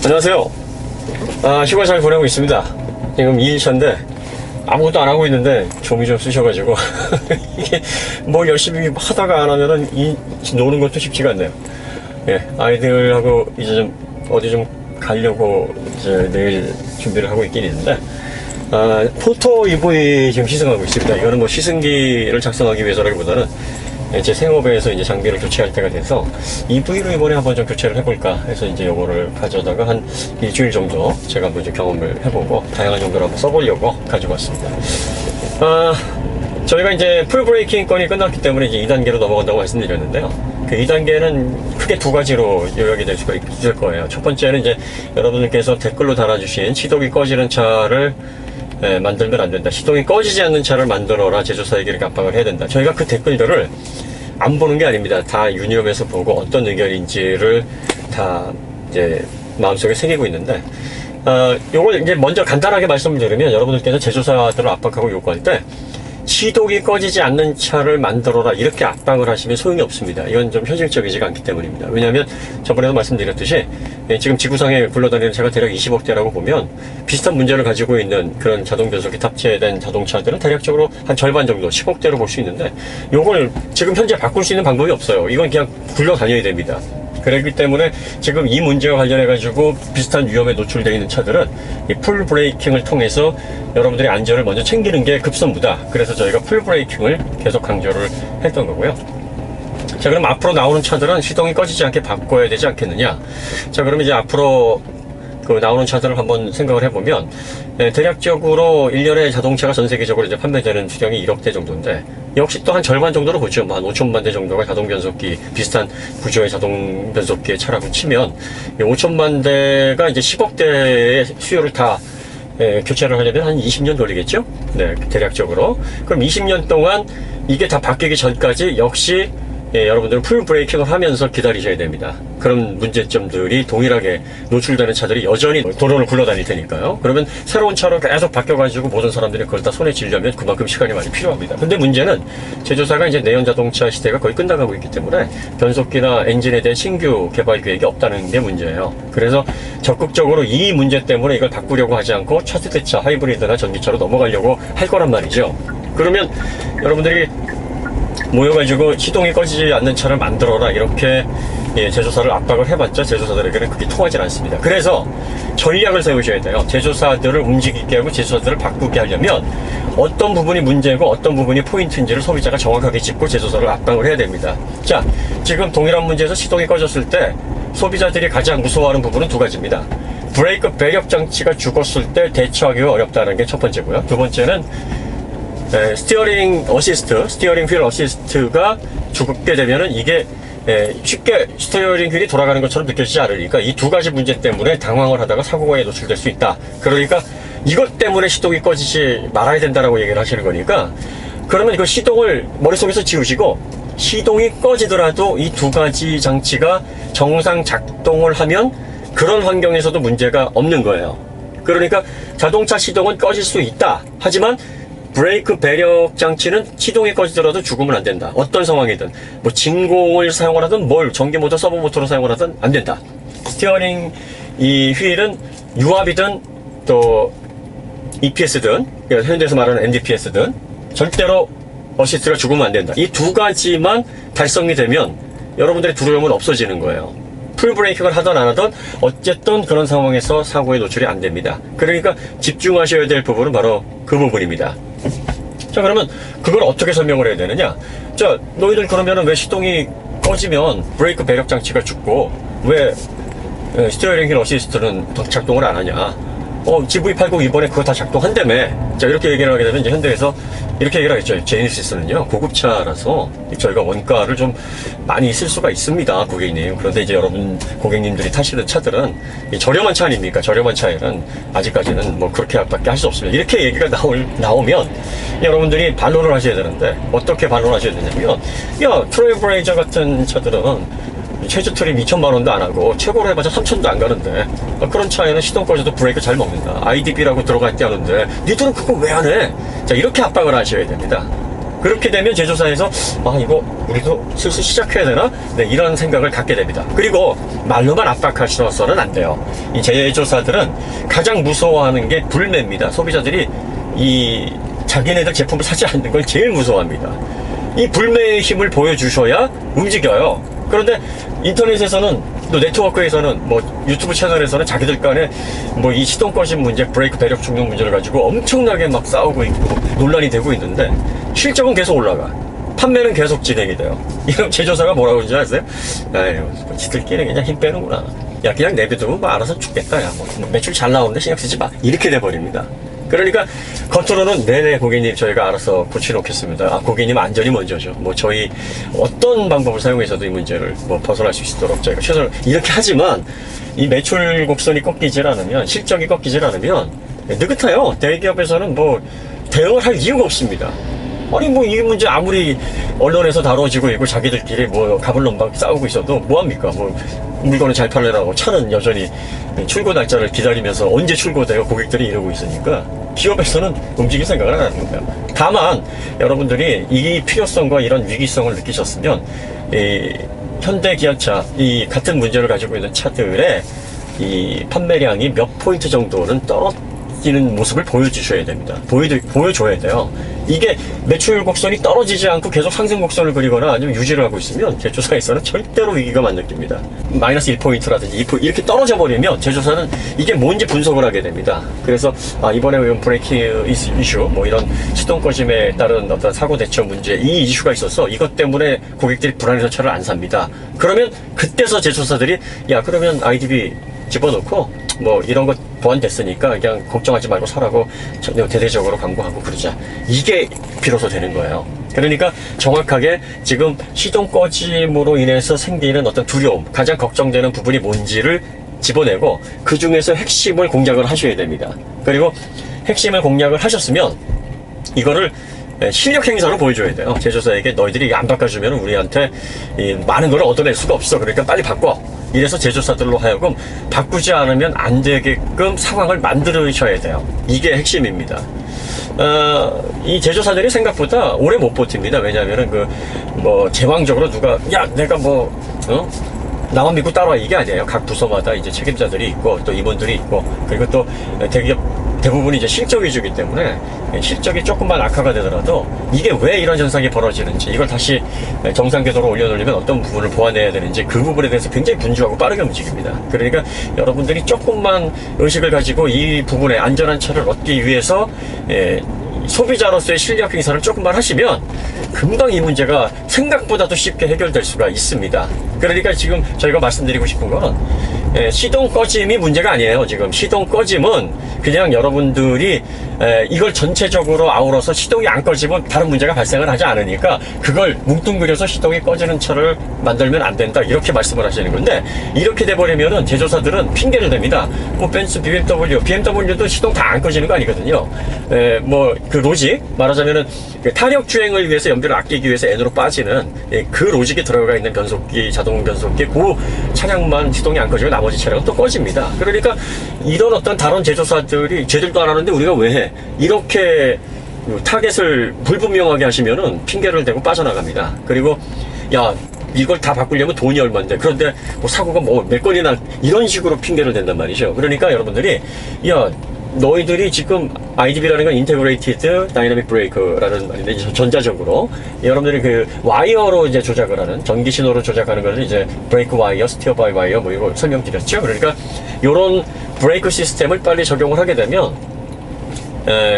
안녕하세요. 휴가 잘 보내고 있습니다. 지금 2일차인데 아무것도 안 하고 있는데 좀이 좀 쑤셔가지고 이게 뭐 열심히 하다가 안 하면은 노는 것도 쉽지가 않네요. 예, 아이들하고 이제 좀 어디 좀 가려고 이제 내일 준비를 하고 있긴 있는데 포토 EV 지금 시승하고 있습니다. 이거는 뭐 시승기를 작성하기 위해서라기보다는 제 생업에서 이제 장비를 교체할 때가 돼서 EV로 이번에 한번 좀 교체를 해볼까 해서 이제 요거를 가져다가 한 일주일 정도 제가 한번 이제 경험을 해보고 다양한 정도로 한번 써보려고 가지고 왔습니다. 저희가 이제 풀 브레이킹 건이 끝났기 때문에 이제 2단계로 넘어간다고 말씀드렸는데요. 그 2단계는 크게 두 가지로 요약이 될 수가 있을 거예요. 첫 번째는 이제 여러분들께서 댓글로 달아주신 시동이 꺼지는 차를 만들면 안 된다. 시동이 꺼지지 않는 차를 만들어라. 제조사에게 이렇게 압박을 해야 된다. 저희가 그 댓글들을 안 보는 게 아닙니다. 다 유니홈에서 보고 어떤 의견인지를 다 이제 마음속에 새기고 있는데, 요걸 이제 먼저 간단하게 말씀을 드리면 여러분들께서 제조사들을 압박하고 요구할 때 시동이 꺼지지 않는 차를 만들어라 이렇게 압박을 하시면 소용이 없습니다. 이건 좀 현실적이지가 않기 때문입니다. 왜냐하면 저번에도 말씀드렸듯이 지금 지구상에 굴러다니는 차가 대략 20억 대라고 보면 비슷한 문제를 가지고 있는 그런 자동 변속기 탑재된 자동차들은 대략적으로 한 절반 정도 10억 대로 볼 수 있는데 요걸 지금 현재 바꿀 수 있는 방법이 없어요. 이건 그냥 굴러다녀야 됩니다. 그렇기 때문에 지금 이 문제와 관련해가지고 비슷한 위험에 노출되어 있는 차들은 이 풀 브레이킹을 통해서 여러분들의 안전을 먼저 챙기는 게 급선무다. 그래서 저희가 풀 브레이킹을 계속 강조를 했던 거고요. 자, 그럼 앞으로 나오는 차들은 시동이 꺼지지 않게 바꿔야 되지 않겠느냐. 자, 그러면 이제 앞으로 나오는 차들을 한번 생각을 해보면, 대략적으로 1년에 자동차가 전 세계적으로 이제 판매되는 수량이 1억 대 정도인데, 역시 또 한 절반 정도로 보죠. 뭐 한 5천만 대 정도가 자동 변속기, 비슷한 구조의 자동 변속기의 차라고 치면, 5천만 대가 이제 10억 대의 수요를 다 교체를 하려면 한 20년 걸리겠죠? 네, 대략적으로. 그럼 20년 동안 이게 다 바뀌기 전까지 역시 여러분들은 풀 브레이킹을 하면서 기다리셔야 됩니다. 그런 문제점들이 동일하게 노출되는 차들이 여전히 도로를 굴러다닐 테니까요. 그러면 새로운 차로 계속 바뀌어가지고 모든 사람들이 그걸 다 손에 쥐려면 그만큼 시간이 많이 필요합니다. 근데 문제는 제조사가 이제 내연 자동차 시대가 거의 끝나가고 있기 때문에 변속기나 엔진에 대한 신규 개발 계획이 없다는 게 문제예요. 그래서 적극적으로 이 문제 때문에 이걸 바꾸려고 하지 않고 차세대차, 하이브리드나 전기차로 넘어가려고 할 거란 말이죠. 그러면 여러분들이 모여가지고 시동이 꺼지지 않는 차를 만들어라 이렇게 제조사를 압박을 해봤자 제조사들에게는 그게 통하지 않습니다. 그래서 전략을 세우셔야 돼요. 제조사들을 움직이게 하고 제조사들을 바꾸게 하려면 어떤 부분이 문제고 어떤 부분이 포인트인지를 소비자가 정확하게 짚고 제조사를 압박을 해야 됩니다. 자, 지금 동일한 문제에서 시동이 꺼졌을 때 소비자들이 가장 무서워하는 부분은 두 가지입니다. 브레이크 배력 장치가 죽었을 때 대처하기가 어렵다는 게 첫 번째고요. 두 번째는 스티어링 휠 어시스트가 죽게 되면은 이게 쉽게 스티어링 휠이 돌아가는 것처럼 느껴지지 않으니까 이 두 가지 문제 때문에 당황을 하다가 사고에 노출될 수 있다. 그러니까 이것 때문에 시동이 꺼지지 말아야 된다라고 얘기를 하시는 거니까 그러면 이거 시동을 머릿속에서 지우시고 시동이 꺼지더라도 이 두 가지 장치가 정상 작동을 하면 그런 환경에서도 문제가 없는 거예요. 그러니까 자동차 시동은 꺼질 수 있다. 하지만 브레이크 배력 장치는 시동이 꺼지더라도 죽으면 안 된다. 어떤 상황이든 뭐 진공을 사용을 하든 전기 모터, 서버 모터로 사용을 하든 안 된다. 스티어링 이 휠은 유압이든 또 EPS든 현대에서 말하는 NDPS든 절대로 어시스트가 죽으면 안 된다. 이 두 가지만 달성이 되면 여러분들의 두려움은 없어지는 거예요. 풀 브레이킹을 하든 안 하든 어쨌든 그런 상황에서 사고에 노출이 안 됩니다. 그러니까 집중하셔야 될 부분은 바로 그 부분입니다. 자, 그러면 그걸 어떻게 설명을 해야 되느냐? 자, 너희들 그러면은 왜 시동이 꺼지면 브레이크 배력 장치가 죽고 왜 스티어링 휠 어시스트는 작동을 안 하냐? GV80 이번에 그거 다 작동한다며. 자, 이렇게 얘기를 하게 되면 이제 현대에서 이렇게 얘기를 하겠죠. 제네시스는요, 고급차라서 저희가 원가를 좀 많이 쓸 수가 있습니다, 고객님. 그런데 이제 여러분 고객님들이 타시는 차들은 저렴한 차 아닙니까? 저렴한 차에는 아직까지는 뭐 그렇게밖에 할 수 없습니다. 이렇게 얘기가 나오면 여러분들이 반론을 하셔야 되는데 어떻게 반론하셔야 되냐면, 야, 트레일블레이저 같은 차들은 최저 트림 2천만 원도 안 하고 최고로 해봤자 3천도 안 가는데 그런 차에는 시동 꺼져도 브레이크 잘 먹는다. IDB라고 들어가 있대 하는데 니들은 그거 왜 안 해? 자, 이렇게 압박을 하셔야 됩니다. 그렇게 되면 제조사에서 이거 우리도 슬슬 시작해야 되나? 네, 이런 생각을 갖게 됩니다. 그리고 말로만 압박하셔서는 안 돼요. 이 제조사들은 가장 무서워하는 게 불매입니다. 소비자들이 이 자기네들 제품을 사지 않는 걸 제일 무서워합니다. 이 불매의 힘을 보여주셔야 움직여요. 그런데 인터넷에서는, 또 네트워크에서는, 뭐 유튜브 채널에서는 자기들 간에 뭐 이 시동 꺼짐 문제, 브레이크 배력 충격 문제를 가지고 엄청나게 막 싸우고 있고 논란이 되고 있는데 실적은 계속 올라가. 판매는 계속 진행이 돼요. 이런 제조사가 뭐라고 하는지 아세요? 아유, 지들끼리 그냥 힘 빼는구나. 야, 그냥 내비두면 뭐 알아서 죽겠다. 야, 뭐 매출 잘 나오는데 신경 쓰지 마. 이렇게 돼버립니다. 그러니까 겉으로는 네네 고객님 저희가 알아서 고쳐놓겠습니다. 고객님 안전이 먼저죠. 뭐 저희 어떤 방법을 사용해서도 이 문제를 뭐 벗어날 수 있도록 저희가 최선을 이렇게 하지만 이 매출 곡선이 꺾이질 않으면, 실적이 꺾이질 않으면 느긋해요. 대기업에서는 뭐 대응을 할 이유가 없습니다. 아니 뭐 이 문제 아무리 언론에서 다뤄지고 있고 자기들끼리 뭐 가불론방 싸우고 있어도 뭐합니까? 뭐 물건을 잘 팔려라고 차는 여전히 출고 날짜를 기다리면서 언제 출고돼요? 고객들이 이러고 있으니까 기업에서는 움직일 생각을 안 하는 거예요. 다만 여러분들이 이 필요성과 이런 위기성을 느끼셨으면 이 현대 기아차 이 같은 문제를 가지고 있는 차들의 이 판매량이 몇 포인트 정도는 떨어지는 모습을 보여주셔야 됩니다. 보여줘야 돼요. 이게 매출 곡선이 떨어지지 않고 계속 상승 곡선을 그리거나 아니면 유지를 하고 있으면 제조사에서는 절대로 위기감 안 느낍니다. 마이너스 1포인트라든지 2포인트 이렇게 떨어져 버리면 제조사는 이게 뭔지 분석을 하게 됩니다. 그래서 이번에 브레이크 이슈, 뭐 이런 시동 꺼짐에 따른 어떤 사고 대처 문제, 이 이슈가 있어서 이것 때문에 고객들이 불안해서 차를 안 삽니다. 그러면 그때서 제조사들이 그러면 IDB 집어넣고 뭐 이런 거 보완됐으니까 그냥 걱정하지 말고 사라고 대대적으로 광고하고 그러자. 이게 비로소 되는 거예요. 그러니까 정확하게 지금 시동 꺼짐으로 인해서 생기는 어떤 두려움, 가장 걱정되는 부분이 뭔지를 집어내고 그 중에서 핵심을 공략을 하셔야 됩니다. 그리고 핵심을 공략을 하셨으면 이거를 실력 행사로 보여줘야 돼요. 제조사에게 너희들이 안 바꿔주면 우리한테 많은 걸 얻어낼 수가 없어. 그러니까 빨리 바꿔. 이래서 제조사들로 하여금 바꾸지 않으면 안 되게끔 상황을 만들으셔야 돼요. 이게 핵심입니다. 이 제조사들이 생각보다 오래 못 버팁니다. 왜냐하면은 제왕적으로 누가 내가 나만 믿고 따라와 이게 아니에요. 각 부서마다 이제 책임자들이 있고 또 임원들이 있고 그리고 또 대기업 대부분이 이제 실적 위주이기 때문에 실적이 조금만 악화가 되더라도 이게 왜 이런 현상이 벌어지는지, 이걸 다시 정상 궤도로 올려놓으려면 어떤 부분을 보완해야 되는지 그 부분에 대해서 굉장히 분주하고 빠르게 움직입니다. 그러니까 여러분들이 조금만 의식을 가지고 이 부분에 안전한 차를 얻기 위해서 소비자로서의 실력 행사를 조금만 하시면 금방 이 문제가 생각보다도 쉽게 해결될 수가 있습니다. 그러니까 지금 저희가 말씀드리고 싶은 거는 시동 꺼짐이 문제가 아니에요. 지금 시동 꺼짐은 그냥 여러분들이 이걸 전체적으로 아우러서 시동이 안 꺼지면 다른 문제가 발생을 하지 않으니까 그걸 뭉뚱그려서 시동이 꺼지는 차를 만들면 안 된다 이렇게 말씀을 하시는 건데, 이렇게 돼버리면은 제조사들은 핑계를 댑니다. 뭐 벤츠, BMW도 시동 다 안 꺼지는 거 아니거든요. 그 로직 말하자면은 탄력 주행을 위해서 연비를 아끼기 위해서 N으로 빠지는 그 로직에 들어가 있는 변속기, 자동 변속기, 그 차량만 시동이 안 꺼지고 나머지 차량은 또 꺼집니다. 그러니까 이런 어떤 다른 제조사들이 쟤들도 안 하는데 우리가 왜 해? 이렇게 타겟을 불분명하게 하시면은 핑계를 대고 빠져나갑니다. 그리고 이걸 다 바꾸려면 돈이 얼마인데, 그런데 뭐 사고가 몇 건이나 이런 식으로 핑계를 댄단 말이죠. 그러니까 여러분들이 너희들이 지금 IDB라는 건 인테그레이티드 다이나믹 브레이크라는 말인데, 전자적으로 여러분들이 그 와이어로 이제 조작을 하는, 전기 신호로 조작하는 것을 이제 브레이크 와이어, 스티어 바이 와이어 뭐 이거 설명드렸죠. 그러니까 이런 브레이크 시스템을 빨리 적용을 하게 되면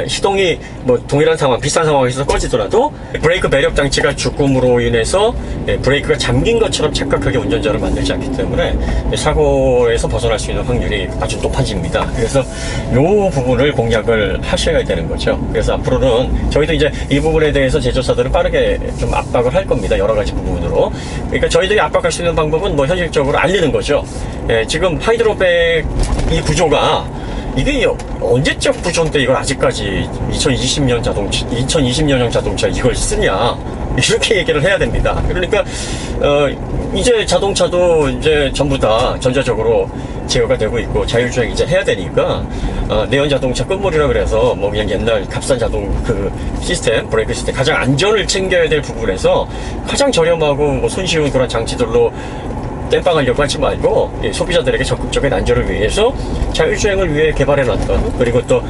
시동이 동일한 상황, 비슷한 상황에서 꺼지더라도 브레이크 배력 장치가 죽음으로 인해서 브레이크가 잠긴 것처럼 착각하게 운전자를 만들지 않기 때문에 사고에서 벗어날 수 있는 확률이 아주 높아집니다. 그래서 이 부분을 공략을 하셔야 되는 거죠. 그래서 앞으로는 저희도 이제 이 부분에 대해서 제조사들을 빠르게 좀 압박을 할 겁니다. 여러 가지 부분으로. 그러니까 저희들이 압박할 수 있는 방법은 현실적으로 알리는 거죠. 지금 하이드로백 이 구조가 이게 언제적 구조인데 이걸 아직까지 2020년형 자동차 이걸 쓰냐, 이렇게 얘기를 해야 됩니다. 그러니까 이제 자동차도 이제 전부 다 전자적으로 제어가 되고 있고 자율주행 이제 해야 되니까 내연 자동차 끝물이라 그래서 뭐 그냥 옛날 값싼 자동 그 시스템 브레이크 시스템 가장 안전을 챙겨야 될 부분에서 가장 저렴하고 뭐 손쉬운 그런 장치들로 땜빵하려고 하지 말고 소비자들에게 적극적인 안전을 위해서 자율주행을 위해 개발해놨던 그리고 또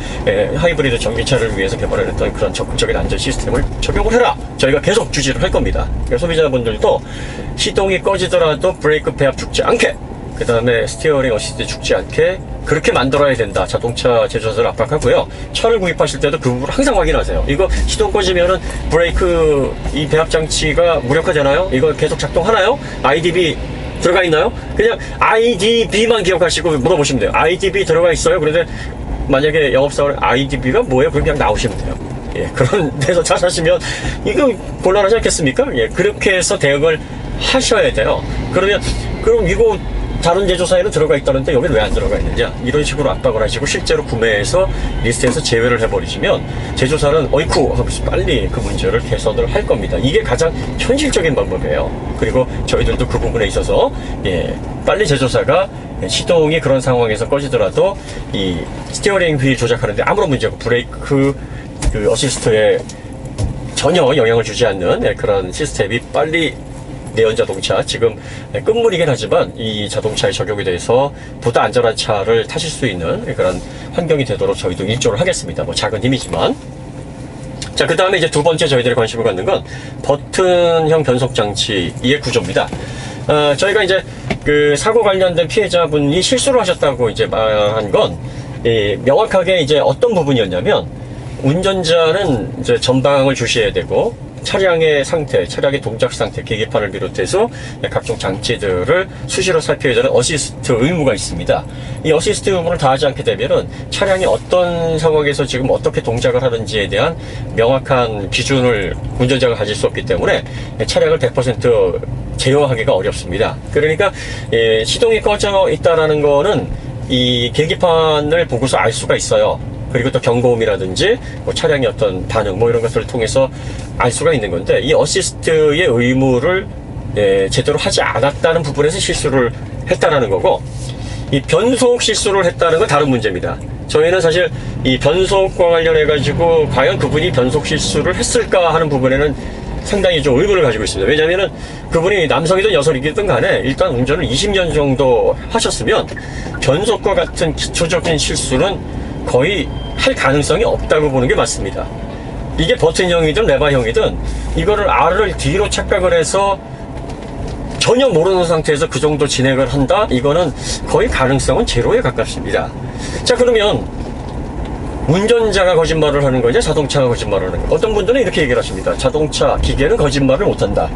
하이브리드 전기차를 위해서 개발해놨던 그런 적극적인 안전 시스템을 적용을 해라. 저희가 계속 주지를 할 겁니다. 그러니까 소비자분들도 시동이 꺼지더라도 브레이크 배합 죽지 않게 그 다음에 스티어링 어시스트 죽지 않게 그렇게 만들어야 된다. 자동차 제조사를 압박하고요. 차를 구입하실 때도 그 부분을 항상 확인하세요. 이거 시동 꺼지면은 브레이크 이 배합 장치가 무력화되나요? 이거 계속 작동하나요? IDB 들어가 있나요? 그냥 IDB만 기억하시고 물어보시면 돼요. IDB 들어가 있어요? 그런데 만약에 영업사원 IDB가 뭐예요? 그럼 그냥 나오시면 돼요. 예, 그런 데서 차 사시면 이거 곤란하지 않겠습니까? 예, 그렇게 해서 대응을 하셔야 돼요. 그럼 이거 다른 제조사에는 들어가 있다는데 여기는 왜 안 들어가 있느냐 이런 식으로 압박을 하시고 실제로 구매해서 리스트에서 제외를 해버리시면 제조사는 어이쿠 하면서 빨리 그 문제를 개선을 할 겁니다. 이게 가장 현실적인 방법이에요. 그리고 저희들도 그 부분에 있어서 빨리 제조사가 시동이 그런 상황에서 꺼지더라도 이 스티어링 휠 조작하는데 아무런 문제 없고 브레이크 그 어시스트에 전혀 영향을 주지 않는 그런 시스템이 빨리 내연 자동차 지금 끝물이긴 하지만 이 자동차에 적용이 돼서 보다 안전한 차를 타실 수 있는 그런 환경이 되도록 저희도 일조를 하겠습니다. 뭐 작은 힘이지만. 자, 그 다음에 이제 두 번째 저희들이 관심을 갖는 건 버튼형 변속 장치의 구조입니다. 저희가 이제 그 사고 관련된 피해자분이 실수를 하셨다고 이제 말한 건 명확하게 이제 어떤 부분이었냐면 운전자는 이제 전방을 주시해야 되고 차량의 상태, 차량의 동작 상태, 계기판을 비롯해서 각종 장치들을 수시로 살펴야 되는 어시스트 의무가 있습니다. 이 어시스트 의무를 다하지 않게 되면은 차량이 어떤 상황에서 지금 어떻게 동작을 하는지에 대한 명확한 기준을 운전자가 가질 수 없기 때문에 차량을 100% 제어하기가 어렵습니다. 그러니까 시동이 꺼져 있다라는 거는 이 계기판을 보고서 알 수가 있어요. 그리고 또 경고음이라든지 뭐 차량의 어떤 반응 뭐 이런 것들을 통해서 알 수가 있는 건데 이 어시스트의 의무를 제대로 하지 않았다는 부분에서 실수를 했다라는 거고 이 변속 실수를 했다는 건 다른 문제입니다. 저희는 사실 이 변속과 관련해 가지고 과연 그분이 변속 실수를 했을까 하는 부분에는 상당히 좀 의문을 가지고 있습니다. 왜냐하면은 그분이 남성이든 여성이든 간에 일단 운전을 20년 정도 하셨으면 변속과 같은 기초적인 실수는 거의 할 가능성이 없다고 보는 게 맞습니다. 이게 버튼형이든 레버형이든 이거를 R을 뒤로 착각을 해서 전혀 모르는 상태에서 그 정도 진행을 한다? 이거는 거의 가능성은 제로에 가깝습니다. 자, 그러면 운전자가 거짓말을 하는 거냐 자동차가 거짓말을 하는 거냐. 어떤 분들은 이렇게 얘기를 하십니다. 자동차, 기계는 거짓말을 못한다.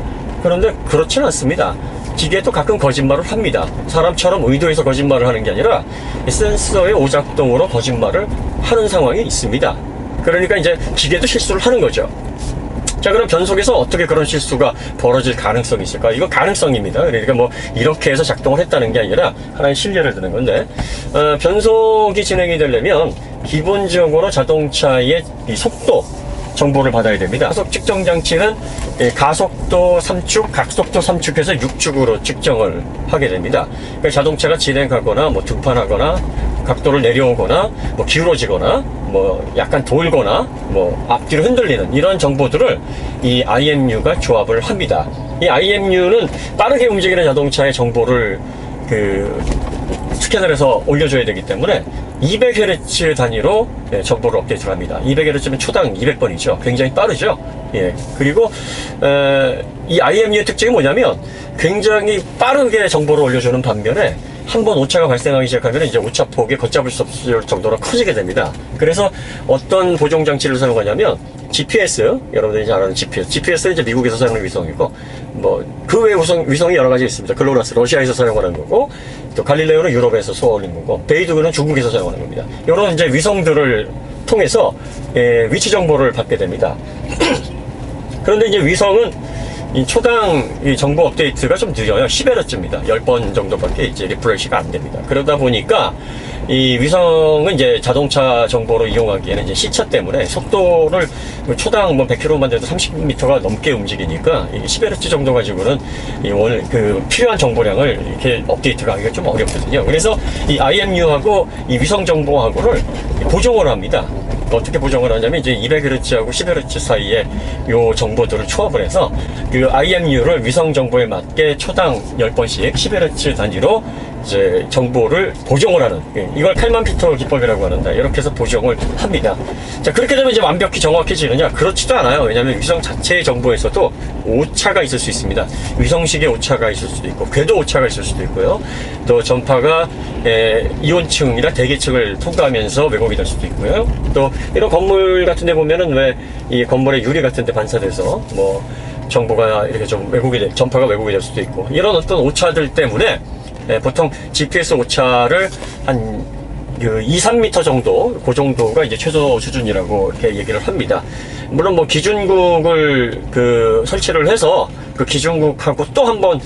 그런데 그렇지는 않습니다. 기계도 가끔 거짓말을 합니다. 사람처럼 의도해서 거짓말을 하는 게 아니라 센서의 오작동으로 거짓말을 하는 상황이 있습니다. 그러니까 이제 기계도 실수를 하는 거죠. 자, 그럼 변속에서 어떻게 그런 실수가 벌어질 가능성이 있을까? 이거 가능성입니다. 그러니까 뭐 이렇게 해서 작동을 했다는 게 아니라 하나의 실례를 드는 건데 변속이 진행이 되려면 기본적으로 자동차의 이 속도 정보를 받아야 됩니다. 가속 측정 장치는 가속도 3축, 각속도 3축에서 6축으로 측정을 하게 됩니다. 그러니까 자동차가 진행하거나 뭐 등판하거나 각도를 내려오거나 뭐 기울어지거나 뭐 약간 돌거나 뭐 앞뒤로 흔들리는 이런 정보들을 이 IMU가 조합을 합니다. 이 IMU는 빠르게 움직이는 자동차의 정보를 스캔을 해서 올려줘야 되기 때문에 200Hz 단위로 정보를 업데이트를 합니다. 200Hz면 초당 200번이죠. 굉장히 빠르죠. 그리고 이 IMU의 특징이 뭐냐면 굉장히 빠르게 정보를 올려주는 반면에 한번 오차가 발생하기 시작하면 이제 오차폭이 걷잡을 수 없을 정도로 커지게 됩니다. 그래서 어떤 보정 장치를 사용하냐면 GPS, 여러분들이 잘 아는 GPS는 이제 미국에서 사용하는 위성이고, 뭐 그 외 위성이 여러 가지 있습니다. 글로나스 러시아에서 사용하는 거고, 또 갈릴레오는 유럽에서 쏘아올린 거고, 베이두는 중국에서 사용하는 겁니다. 이런 이제 위성들을 통해서 위치 정보를 받게 됩니다. 그런데 이제 위성은 이 초당 이 정보 업데이트가 좀 느려요. 10Hz입니다. 10번 정도밖에 이제 리프레시가 안 됩니다. 그러다 보니까 이 위성은 이제 자동차 정보로 이용하기에는 이제 시차 때문에 속도를 초당 뭐 100km만 돼도 30m가 넘게 움직이니까 10Hz 정도 가지고는 오늘 그 필요한 정보량을 이렇게 업데이트가 하기가 좀 어렵거든요. 그래서 이 IMU하고 이 위성 정보하고를 보정을 합니다. 어떻게 보정을 하냐면 이제 200Hz하고 10Hz 사이에 요 정보들을 초합을 해서 그 IMU를 위성 정보에 맞게 초당 10번씩 10Hz 단위로 이제 정보를 보정을 하는, 이걸 칼만 피터 기법이라고 하는데, 이렇게 해서 보정을 합니다. 자, 그렇게 되면 이제 완벽히 정확해지느냐? 그렇지도 않아요. 왜냐하면 위성 자체의 정보에서도 오차가 있을 수 있습니다. 위성식의 오차가 있을 수도 있고, 궤도 오차가 있을 수도 있고요. 또 전파가 이온층이나 대기층을 통과하면서 왜곡이 될 수도 있고요. 또 이런 건물 같은 데 보면은 왜 이 건물의 유리 같은 데 반사돼서 뭐 정보가 이렇게 좀 전파가 왜곡이 될 수도 있고, 이런 어떤 오차들 때문에 보통 GPS 오차를 한 2, 3m 정도, 그 정도가 이제 최소 수준이라고 이렇게 얘기를 합니다. 물론 뭐 기준국을 설치를 해서 그 기준국하고 또 한번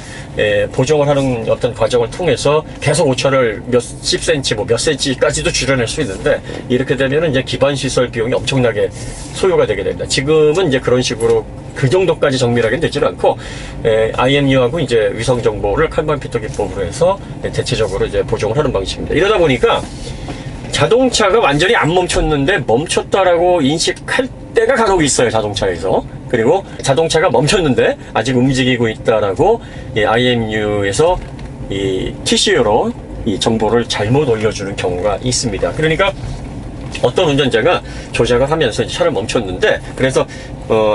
보정을 하는 어떤 과정을 통해서 계속 오차를 몇십 cm, 몇 cm까지도 줄여낼 수 있는데, 이렇게 되면은 이제 기반 시설 비용이 엄청나게 소요가 되게 됩니다. 지금은 이제 그런 식으로 그 정도까지 정밀하게 되지는 않고, IMU하고 이제 위성 정보를 칼만 피터 기법으로 해서 대체적으로 이제 보정을 하는 방식입니다. 이러다 보니까 자동차가 완전히 안 멈췄는데 멈췄다라고 인식할 때가 간혹 있어요, 자동차에서. 그리고 자동차가 멈췄는데 아직 움직이고 있다라고 IMU에서 이 TCU로 이 정보를 잘못 올려주는 경우가 있습니다. 그러니까 어떤 운전자가 조작을 하면서 이제 차를 멈췄는데, 그래서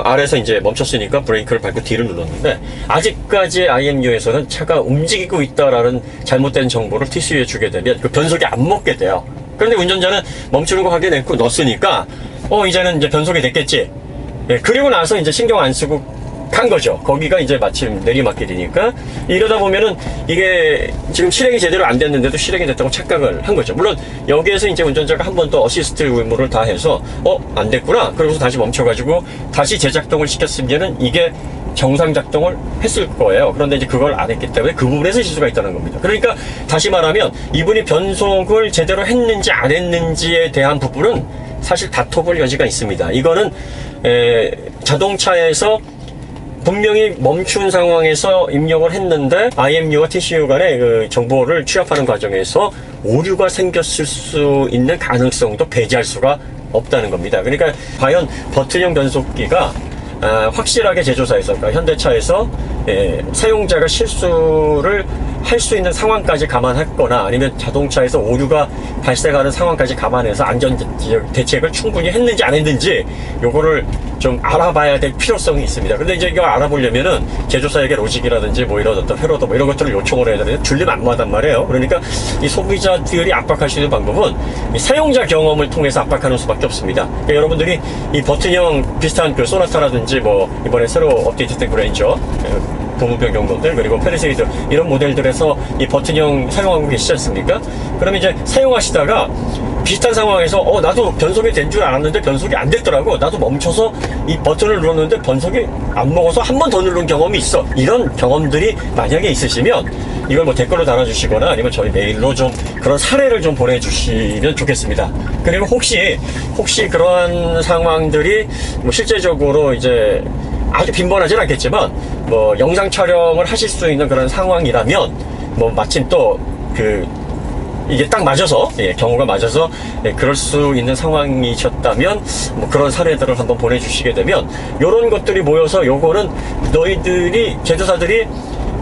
아래에서 이제 멈췄으니까 브레이크를 밟고 D를 눌렀는데, 아직까지 IMU에서는 차가 움직이고 있다라는 잘못된 정보를 TCU에 주게 되면 그 변속이 안 먹게 돼요. 그런데 운전자는 멈추는 거 확인했고 넣었으니까 이제는 이제 변속이 됐겠지. 그리고 나서 이제 신경 안 쓰고 간 거죠. 거기가 이제 마침 내리막길이니까. 이러다 보면은 이게 지금 실행이 제대로 안 됐는데도 실행이 됐다고 착각을 한 거죠. 물론 여기에서 이제 운전자가 한 번 더 어시스트 의무를 다 해서 안 됐구나, 그러고서 다시 멈춰가지고 다시 재작동을 시켰으면은 이게 정상 작동을 했을 거예요. 그런데 이제 그걸 안 했기 때문에 그 부분에서 실수가 있다는 겁니다. 그러니까 다시 말하면 이분이 변속을 제대로 했는지 안 했는지에 대한 부분은 사실 다퉈볼 여지가 있습니다. 이거는 자동차에서 분명히 멈춘 상황에서 입력을 했는데 IMU와 TCU 간의 그 정보를 취합하는 과정에서 오류가 생겼을 수 있는 가능성도 배제할 수가 없다는 겁니다. 그러니까 과연 버튼형 변속기가 확실하게 제조사에서, 그러니까 현대차에서 사용자가 실수를 할 수 있는 상황까지 감안했거나, 아니면 자동차에서 오류가 발생하는 상황까지 감안해서 안전 대책을 충분히 했는지 안 했는지 요거를 좀 알아봐야 될 필요성이 있습니다. 근데 이제 이걸 알아보려면은 제조사에게 로직이라든지 뭐 이런 어떤 회로도 뭐 이런 것들을 요청을 해야 되는데 줄림안무하단 말이에요. 그러니까 이 소비자들이 압박할 수 있는 방법은 이 사용자 경험을 통해서 압박하는 수밖에 없습니다. 그러니까 여러분들이 이 버튼형 비슷한 그 소나타라든지 뭐 이번에 새로 업데이트된 그랜저, 도무병 경로들, 그리고 페르세이드 이런 모델들에서 이 버튼형 사용하고 계시지 않습니까? 그러면 이제 사용하시다가 비슷한 상황에서 나도 변속이 된 줄 알았는데 변속이 안 됐더라고, 나도 멈춰서 이 버튼을 눌렀는데 변속이 안 먹어서 한 번 더 누른 경험이 있어, 이런 경험들이 만약에 있으시면 이걸 뭐 댓글로 달아주시거나 아니면 저희 메일로 좀 그런 사례를 좀 보내주시면 좋겠습니다. 그리고 혹시 그러한 상황들이 뭐 실제적으로 이제 아주 빈번하진 않겠지만 뭐 영상 촬영을 하실 수 있는 그런 상황이라면, 뭐 마침 또 이게 딱 맞아서, 경우가 맞아서 그럴 수 있는 상황이셨다면 뭐 그런 사례들을 한번 보내주시게 되면, 요런 것들이 모여서 요거는 너희들이 제조사들이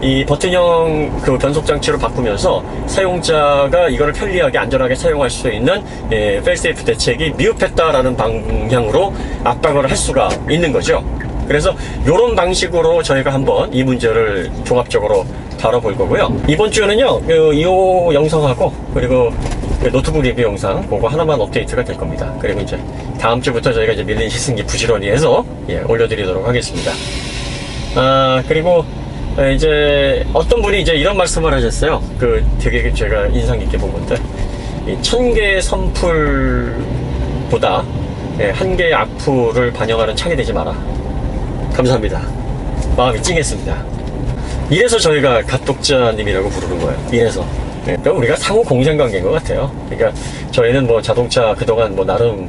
이 버튼형 그 변속 장치로 바꾸면서 사용자가 이거를 편리하게 안전하게 사용할 수 있는 페일세이프 대책이 미흡했다라는 방향으로 압박을 할 수가 있는 거죠. 그래서 이런 방식으로 저희가 한번 이 문제를 종합적으로 다뤄볼 거고요. 이번 주에는요, 이 영상하고 그리고 노트북 리뷰 영상 그거 하나만 업데이트가 될 겁니다. 그리고 이제 다음 주부터 저희가 이제 밀린 시승기 부지런히 해서 올려드리도록 하겠습니다. 그리고 이제 어떤 분이 이제 이런 말씀을 하셨어요. 되게 제가 인상 깊게 본 건데, 1000개의 선풀보다 1개의 악플을 반영하는 창이 되지 마라. 감사합니다. 마음이 찡했습니다. 이래서 저희가 갓독자님이라고 부르는 거예요. 이래서. 그러니까 우리가 상호 공생관계인 것 같아요. 그러니까 저희는 뭐 자동차 그동안 뭐 나름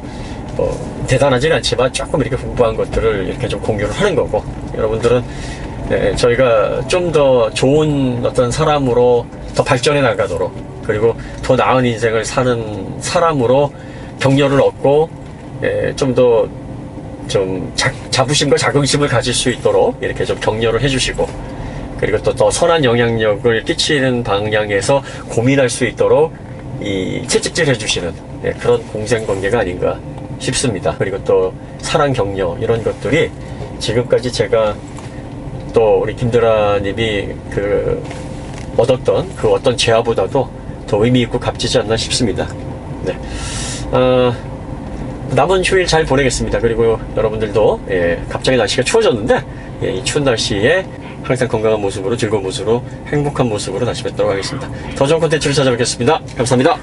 대단하진 않지만 조금 이렇게 공부한 것들을 이렇게 좀 공유를 하는 거고, 여러분들은 저희가 좀 더 좋은 어떤 사람으로 더 발전해 나가도록, 그리고 더 나은 인생을 사는 사람으로 격려를 얻고 좀 더 좀 자부심과 자긍심을 가질 수 있도록 이렇게 좀 격려를 해주시고, 그리고 또 더 선한 영향력을 끼치는 방향에서 고민할 수 있도록 이 채찍질 해주시는 그런 공생관계가 아닌가 싶습니다. 그리고 또 사랑, 격려 이런 것들이 지금까지 제가 또 우리 김드라님이 얻었던 그 어떤 재화보다도 더 의미 있고 값지지 않나 싶습니다. 네. 남은 휴일 잘 보내겠습니다. 그리고 여러분들도 갑자기 날씨가 추워졌는데 이 추운 날씨에 항상 건강한 모습으로, 즐거운 모습으로, 행복한 모습으로 다시 뵙도록 하겠습니다. 더 좋은 콘텐츠를 찾아뵙겠습니다. 감사합니다.